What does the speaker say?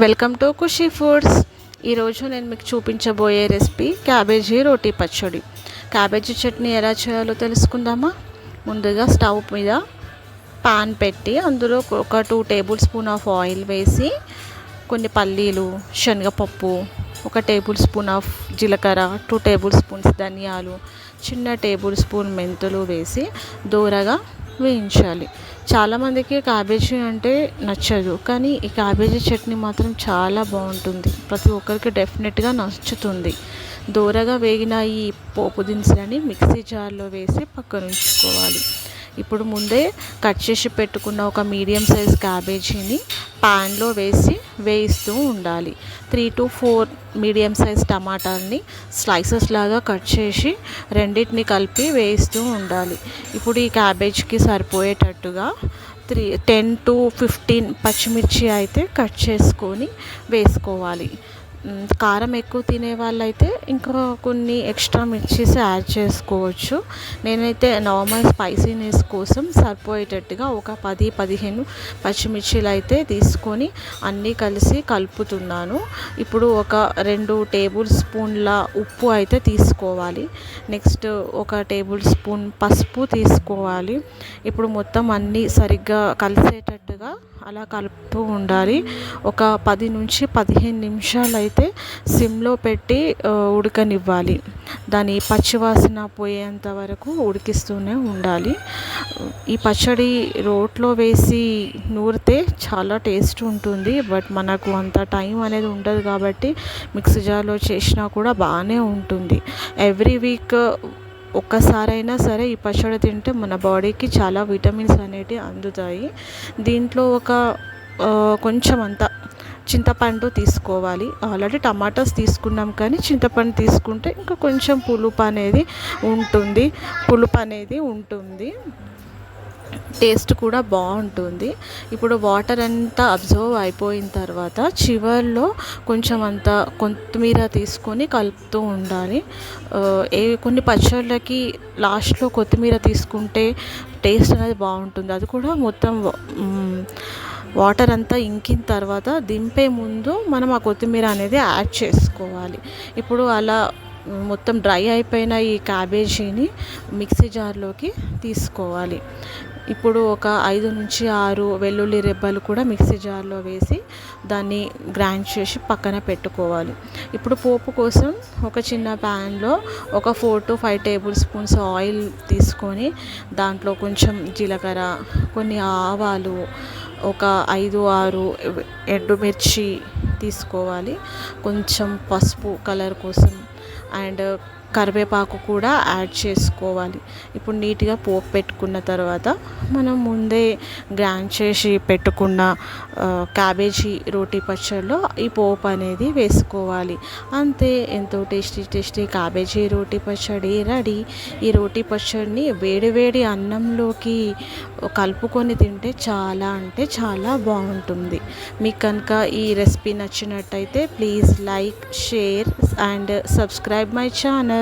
Welcome to Khushi foods. ఈరోజు నేను మీకు చూపించబోయే రెసిపీ క్యాబేజీ రోటీ పచ్చడి. క్యాబేజీ చట్నీ ఎలా చేయాలో తెలుసుకుందామా. ముందుగా స్టవ్ మీద పాన్ పెట్టి అందులో ఒక 2 టేబుల్ స్పూన్ ఆఫ్ ఆయిల్ వేసి కొన్ని పల్లీలు, శనగపప్పు, 1 టేబుల్ స్పూన్ ఆఫ్ జీలకర్ర, 2 టేబుల్ స్పూన్స్ ధనియాలు, చిన్న టేబుల్ స్పూన్ మెంతులు వేసి దూరగా వేయించాలి. చాలామందికి క్యాబేజీ అంటే నచ్చదు, కానీ ఈ క్యాబేజీ చట్నీ మాత్రం చాలా బాగుంటుంది. ప్రతి ఒక్కరికి డెఫినెట్గా నచ్చుతుంది. దూరగా వేగిన ఈ పోపు దినుసులని మిక్సీ జార్లో వేసి పక్కన ఉంచుకోవాలి. ఇప్పుడు ముందే కట్ చేసి పెట్టుకున్న ఒక మీడియం సైజ్ క్యాబేజీని ప్యాన్లో వేసి వేయిస్తూ ఉండాలి. 3 to 4 మీడియం సైజ్ టమాటాలని స్లైసెస్ లాగా కట్ చేసి రెండింటిని కలిపి వేయిస్తూ ఉండాలి. ఇప్పుడు ఈ క్యాబేజ్కి సరిపోయేటట్టుగా 10 to 15 పచ్చిమిర్చి అయితే కట్ చేసుకొని వేసుకోవాలి. కారం ఎక్కువ తినే వాళ్ళైతే ఇంకా కొన్ని ఎక్స్ట్రా మిర్చీస్ యాడ్ చేసుకోవచ్చు. నేనైతే నార్మల్ స్పైసీనెస్ కోసం సరిపోయేటట్టుగా ఒక 10-15 పచ్చిమిర్చీలు అయితే తీసుకొని అన్నీ కలిసి కలుపుతున్నాను. ఇప్పుడు ఒక 2 టేబుల్ స్పూన్ల ఉప్పు అయితే తీసుకోవాలి. నెక్స్ట్ 1 టేబుల్ స్పూన్ పసుపు తీసుకోవాలి. ఇప్పుడు మొత్తం అన్నీ సరిగ్గా కలిసేటట్టుగా అలా కలుపుతూ ఉండాలి. ఒక 10 నుంచి 15 నిమిషాలు అయితే సిమ్లో పెట్టి ఉడకనివ్వాలి. దాని పచ్చివాసన పోయేంత వరకు ఉడికిస్తూనే ఉండాలి. ఈ పచ్చడి రోట్లో వేసి నూరితే చాలా టేస్ట్ ఉంటుంది. బట్ మనకు అంత టైం అనేది ఉండదు కాబట్టి మిక్సీ జార్లో చేసినా కూడా బాగానే ఉంటుంది. ఎవ్రీ వీక్ ఒక్కసారైనా సరే ఈ పచ్చడి తింటే మన బాడీకి చాలా విటమిన్స్ అనేటివి అందుతాయి. దీంట్లో కొంచెం అంత చింతపండు తీసుకోవాలి. ఆల్రెడీ టమాటాస్ తీసుకున్నాం, కానీ చింతపండు తీసుకుంటే ఇంకా కొంచెం పులుపు అనేది ఉంటుంది. టేస్ట్ కూడా బాగుంటుంది. ఇప్పుడు వాటర్ అంతా అబ్జర్వ్ అయిపోయిన తర్వాత చివర్లో కొంచెం అంత కొత్తిమీర తీసుకొని కలుపుతూ ఉండాలి. కొన్ని పచ్చళ్ళకి లాస్ట్లో కొత్తిమీర తీసుకుంటే టేస్ట్ అనేది బాగుంటుంది. అది కూడా మొత్తం వాటర్ అంతా ఇంకిన తర్వాత దింపే ముందు మనం ఆ కొత్తిమీర అనేది యాడ్ చేసుకోవాలి. ఇప్పుడు అలా మొత్తం డ్రై అయిపోయిన ఈ క్యాబేజీని మిక్సీ జార్లోకి తీసుకోవాలి. ఇప్పుడు ఒక 5 నుంచి 6 వెల్లుల్లి రెబ్బలు కూడా మిక్సీ జార్లో వేసి దాన్ని గ్రైండ్ చేసి పక్కన పెట్టుకోవాలి. ఇప్పుడు పోపు కోసం ఒక చిన్న ప్యాన్లో ఒక 4 to 5 టేబుల్ స్పూన్స్ ఆయిల్ తీసుకొని దాంట్లో కొంచెం జీలకర్ర, కొన్ని ఆవాలు, ఒక 5-6 ఎండుమిర్చి తీసుకోవాలి. కొంచెం పసుపు కలర్ కోసం అండ్ కరివేపాకు కూడా యాడ్ చేసుకోవాలి. ఇప్పుడు నీట్గా పోపు పెట్టుకున్న తర్వాత మనం ముందే గ్రైండ్ చేసి పెట్టుకున్న క్యాబేజీ రోటీ పచ్చడిలో ఈ పోపు అనేది వేసుకోవాలి. అంతే, ఎంతో టేస్టీ క్యాబేజీ రోటీ పచ్చడి రెడీ. ఈ రోటీ పచ్చడిని వేడి అన్నంలోకి కలుపుకొని తింటే చాలా అంటే చాలా బాగుంటుంది. మీకు కనుక ఈ రెసిపీ నచ్చినట్టయితే please like, share and subscribe my channel.